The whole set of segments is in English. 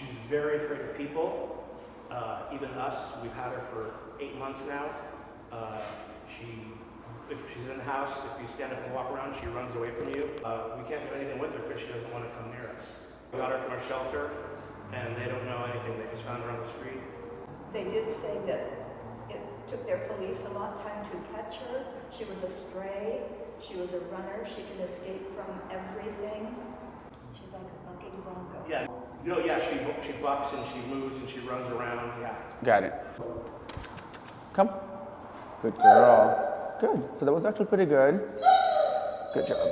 She's very afraid of people, even us. We've had her for 8 months now. If she's in the house, if you stand up and walk around, she runs away from you. We can't do anything with her because she doesn't want to come near us. We got her from our shelter, and they don't know anything. They just found her on the street. They did say that it took their police a long time to catch her. She was a stray. She was a runner. She can escape from everything. She's like a bucking bronco. Yeah. No, yeah, she bucks and she moves and she runs around. Yeah. Got it. Come. Good girl. Good. So that was actually pretty good. Good job.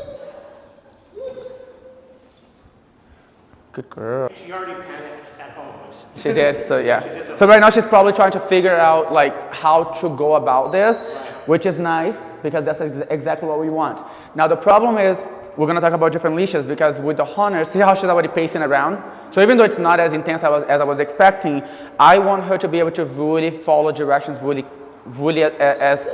Good girl. She already panicked at home. She did, so yeah. So right now she's probably trying to figure out like how to go about this, which is nice because that's exactly what we want. Now the problem is we're gonna talk about different leashes because with the Hunter, see how she's already pacing around? So even though it's not as intense as I was expecting, I want her to be able to really follow directions really as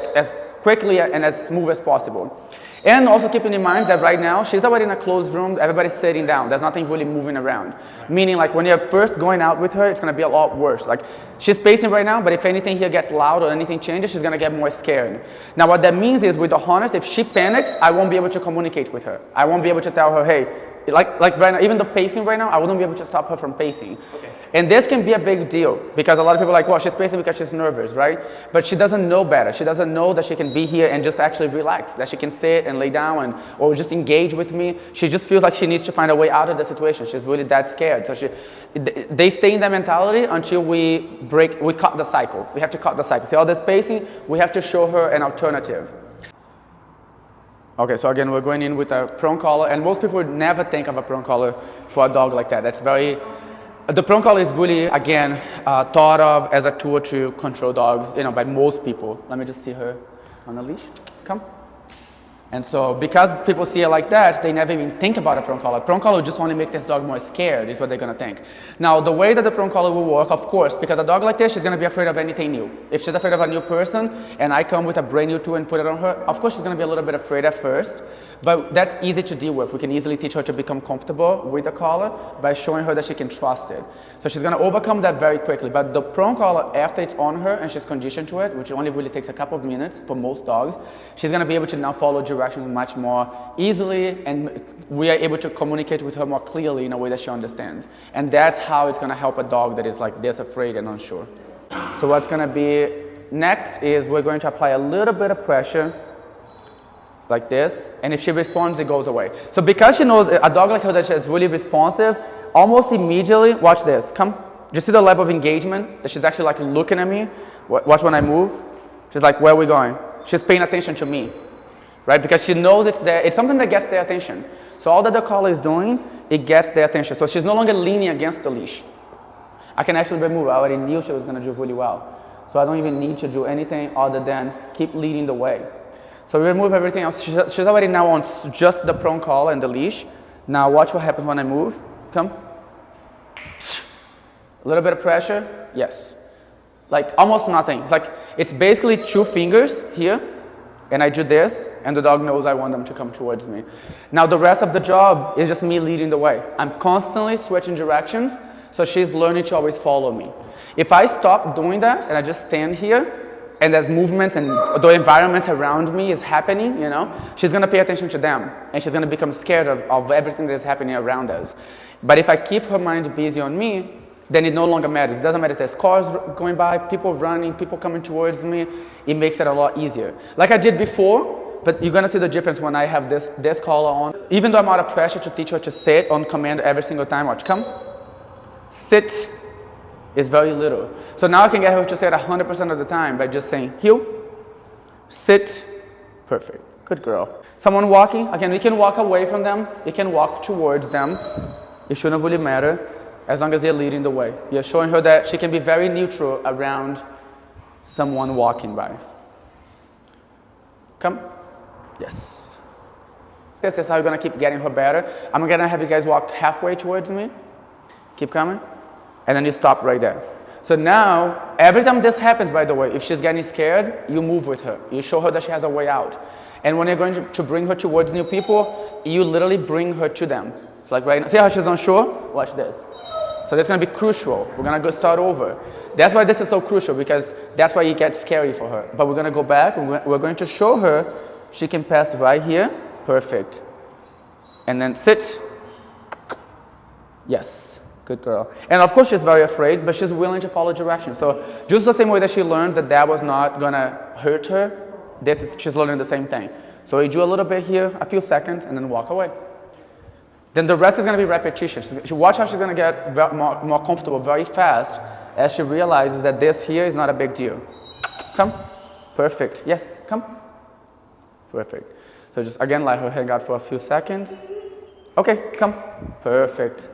quickly and as smooth as possible. And also keeping in mind that right now, she's already in a closed room, everybody's sitting down, there's nothing really moving around. Meaning like when you're first going out with her, it's gonna be a lot worse. Like she's pacing right now, but if anything here gets loud or anything changes, she's gonna get more scared. Now what that means is with the harness, if she panics, I won't be able to communicate with her. I won't be able to tell her, hey, like right now, even the pacing right now, I wouldn't be able to stop her from pacing. Okay. And this can be a big deal because a lot of people are like, well, she's pacing because she's nervous, right? But she doesn't know better. She doesn't know that she can be here and just actually relax, that she can sit and lay down or just engage with me. She just feels like she needs to find a way out of the situation. She's really that scared. So they stay in that mentality until we cut the cycle. We have to cut the cycle. See all this pacing, we have to show her an alternative. Okay, so again, we're going in with a prong collar, and most people would never think of a prong collar for a dog like that. The prong collar is really, again, thought of as a tool to control dogs, by most people. Let me just see her on a leash. Come. And so because people see it like that, they never even think about a prong collar. Prong collar just want to make this dog more scared, is what they're going to think. Now, the way that the prong collar will work, of course, because a dog like this, she's going to be afraid of anything new. If she's afraid of a new person, and I come with a brand new tool and put it on her, of course she's going to be a little bit afraid at first, but that's easy to deal with. We can easily teach her to become comfortable with the collar by showing her that she can trust it. So she's going to overcome that very quickly. But the prong collar, after it's on her and she's conditioned to it, which only really takes a couple of minutes for most dogs, she's going to be able to now follow directions much more easily, and we are able to communicate with her more clearly in a way that she understands. And that's how it's going to help a dog that is like this afraid and unsure. So what's going to be next is we're going to apply a little bit of pressure like this, and if she responds, it goes away. So because she knows a dog like her that is really responsive, almost immediately, watch this, come. Do you see the level of engagement? That she's actually like looking at me. Watch when I move. She's like, where are we going? She's paying attention to me, right? Because she knows it's there. It's something that gets their attention. So all that the collar is doing, it gets their attention. So she's no longer leaning against the leash. I can actually remove. I already knew she was going to do really well. So I don't even need to do anything other than keep leading the way. So we remove everything else. She's already now on just the prong collar and the leash. Now watch what happens when I move. Come. A little bit of pressure. Yes. Like almost nothing. It's basically 2 fingers here, and I do this, and the dog knows I want them to come towards me. Now the rest of the job is just me leading the way. I'm constantly switching directions, so she's learning to always follow me. If I stop doing that and I just stand here, and there's movements and the environment around me is happening, she's going to pay attention to them, and she's going to become scared of everything that is happening around us. But if I keep her mind busy on me, then it no longer matters. It doesn't matter if there's cars going by, people running, people coming towards me. It makes it a lot easier. Like I did before, but you're going to see the difference when I have this collar on. Even though I'm out of pressure to teach her to sit on command every single time, watch, come. Sit is very little. So now I can get her to sit 100% of the time by just saying, heel, sit, perfect, good girl. Someone walking, again, you can walk away from them, you can walk towards them. It shouldn't really matter as long as they're leading the way. You're showing her that she can be very neutral around someone walking by. Come, yes. This is how you're gonna keep getting her better. I'm gonna have you guys walk halfway towards me. Keep coming. And then you stop right there. So now, every time this happens, by the way, if she's getting scared, you move with her. You show her that she has a way out. And when you're going to bring her towards new people, you literally bring her to them. It's like right now, see how she's unsure? Watch this. So that's gonna be crucial. We're gonna go start over. That's why this is so crucial, because that's why it gets scary for her. But we're gonna go back and we're going to show her she can pass right here. Perfect. And then sit. Yes, good girl. And of course she's very afraid, but she's willing to follow directions. So just the same way that she learned that was not gonna hurt her, she's learning the same thing. So you do a little bit here, a few seconds, and then walk away. Then the rest is gonna be repetition. Watch how she's gonna get more comfortable very fast as she realizes that this here is not a big deal. Come, perfect, yes, come. Perfect. So just again, let her hang out for a few seconds. Okay, come, perfect.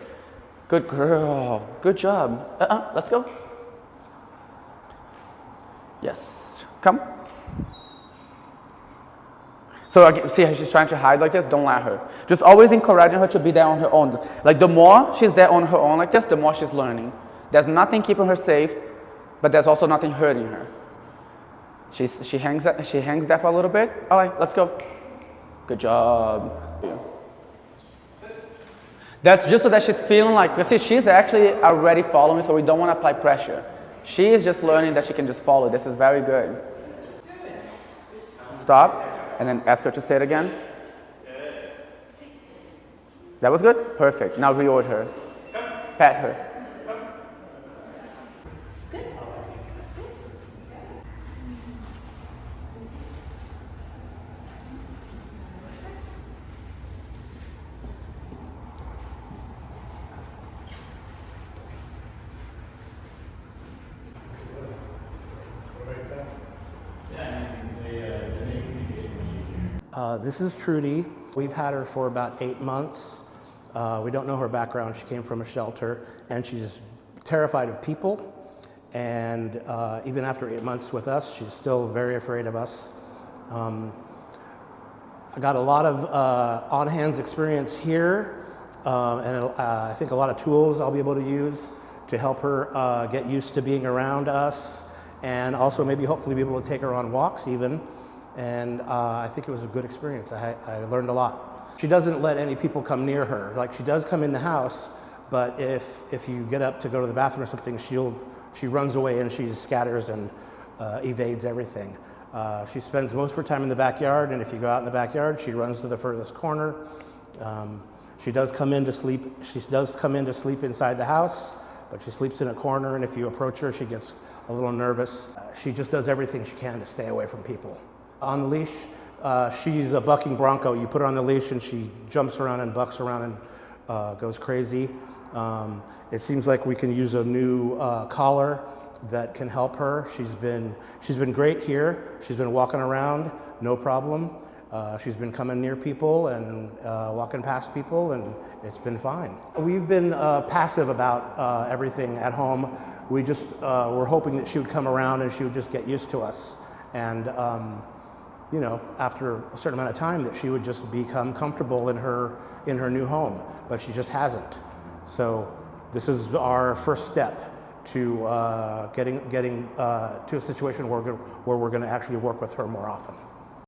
Good girl, good job. Let's go. Yes, come. So again, see how she's trying to hide like this? Don't let her. Just always encouraging her to be there on her own. Like the more she's there on her own like this, the more she's learning. There's nothing keeping her safe, but there's also nothing hurting her. She hangs there for a little bit. All right, let's go. Good job. That's just so that she's feeling like, you see, she's actually already following, so we don't want to apply pressure. She is just learning that she can just follow. This is very good. Stop. And then ask her to say it again. That was good? Perfect. Now reorder her. Pat her. This is Trudy. We've had her for about 8 months. We don't know her background. She came from a shelter, and she's terrified of people. And even after 8 months with us, she's still very afraid of us. I got a lot of on-hands experience here, and I think a lot of tools I'll be able to use to help her get used to being around us, and also maybe hopefully be able to take her on walks even. And I think it was a good experience. I learned a lot. She doesn't let any people come near her. Like, she does come in the house, but if you get up to go to the bathroom or something, she runs away and she scatters and evades everything. She spends most of her time in the backyard, and if you go out in the backyard, she runs to the furthest corner. She does come in to sleep. She does come in to sleep inside the house, but she sleeps in a corner, and if you approach her, she gets a little nervous. She just does everything she can to stay away from people. On the leash, she's a bucking bronco. You put her on the leash and she jumps around and bucks around and goes crazy. It seems like we can use a new collar that can help her. She's been great here. She's been walking around, no problem. She's been coming near people and walking past people, and it's been fine. We've been passive about everything at home. We just were hoping that she would come around and she would just get used to us. And you know, after a certain amount of time, that she would just become comfortable in her new home, but she just hasn't. So this is our first step to getting to a situation where we're going to actually work with her more often.